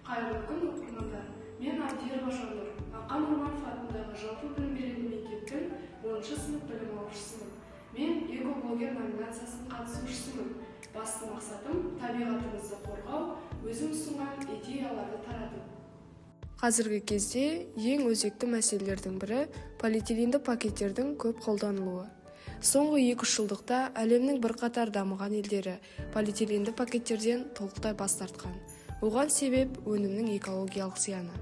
Қайырлы күн оқырмандар. Мен Ардиер Башандыр. Ақан Омаров атындағы жалпы білім беретін мектептің 10-шы сынып білім алушысымын. Мен экоблогер номинациясының қатысушысымын. Басты мақсатым табиғатымызды қорғау, өзім ұсынған идеяларды тарату. Қазіргі кезде ең өзекті мәселелердің бірі полиэтиленді пакеттердің көп қолданылуы. Соңғы 2 жылдықта әлемнің бірқатар дамыған елдері полиэтиленді пакеттерден толықтай бас тартқан. Оған себеп өнімнің экологиялық зияны.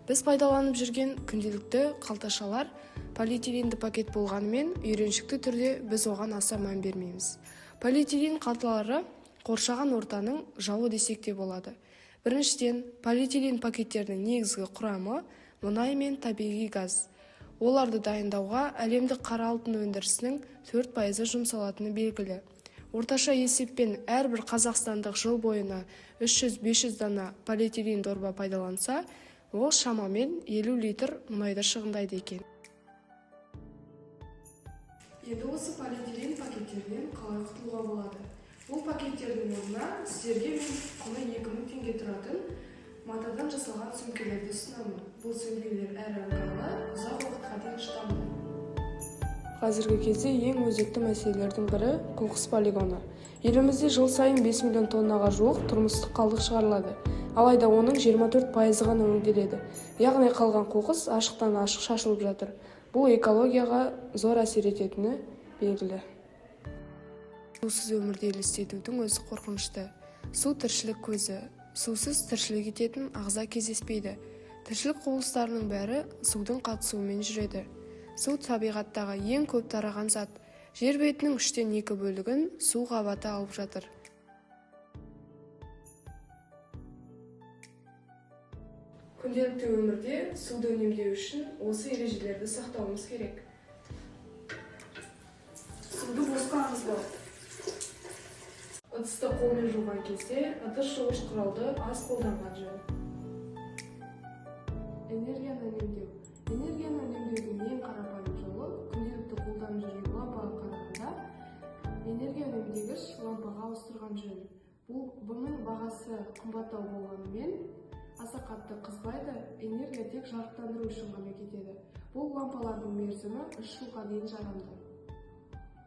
Біз пайдаланып жүрген күнделікті қалташалар полиэтиленді пакет болғанымен, үйреншікті түрде біз оған аса мән бермейміз. Полиэтилен қалталары қоршаған ортаның жауы десек те болады. Біріншіден, полиэтилен пакеттерінің негізгі құрамы мұнай мен табиғи газ. Оларды дайындауға әлемдік қара алтын өндірісінің 4% жұмсалатыны белгілі. Орташа есеппен әрбір қазақстандық жыл бойына 300-500 дана полиэтилен дорба пайдаланса, ол шамамен 50 литр мұнайды шығындайды екен. Енді осы полиэтилен пакеттерінен қалай құтылуға болады? Бұл пакеттердің орнына сіздерге мен құны 2000 теңге тұратын матадан жасалған сөмкелерді ұсынамын. Бұл сөмкелер әрі ыңғайлы, ұзақ уақытқа дейін шыдамды. Қазіргі кезде ең өзекті мәселелердің бірі қоқыс полигоны. Елімізде жыл сайын 5 миллион тоннаға жуық тұрмыстық қалдық шығарылады. Алайда оның 24% ғана өңделеді. Яғни қалған қоқыс ашықтан ашық шашылып жатыр. Бұл экологияға зор әсер ететіні белгілі. Сусыз өмірді елестетудің өзі қорқынышты. Су тіршілік көзі. Сусыз тіршілік ететін ағза кездеспейді. Тіршілік құбылыстарының бәрі судың қатысуымен жүреді. Су табиғаттағы ең көп тараған зат. Жер бетінің 3/2 бөлігін су қабаты алып жатыр. Күнделікті өмірде суды үнемдеу үшін осы ережелерді сақтауымыз керек. Суды босқа ағызбау. Ыдысты қолмен жуған кезде ыдыс жуғыш құралды аз қолданған жөн. Энергияны үнемдеу. Энергияны үнемдеудің ең қарапайым жолы күнделікті қолданып жүрген лампаға қарағанда энергия үнемдегіш лампаға ауыстырған жөн. Бұның бағасы қымбаттау болғанымен аса қатты қызбайды, энергия тек жарықтандыру үшін ғана кетеді. Бұл лампалардың мерзімі 3 жылға дейін жарамды.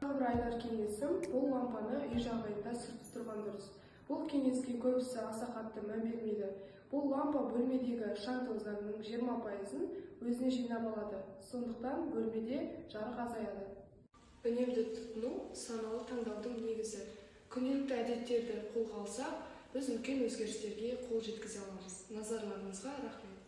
Бір айтар кеңесім, бұл лампаны үй жағдайында сүртіп тұрған дұрыс. Бұл кеңеске көбісі аса қатты мән бермейді. Бұл лампа бөлмедегі шаң тозаңның 20%-ын өзіне жинап алады. Сондықтан бөлмеде жарық азаяды. Үнемді тұтыну саналы таңдаудың негізі. Күнделікті әдеттерді қолға алсақ, біз үлкен өзгерістерге қол жеткізе аламыз. Назарларыңызға рахмет.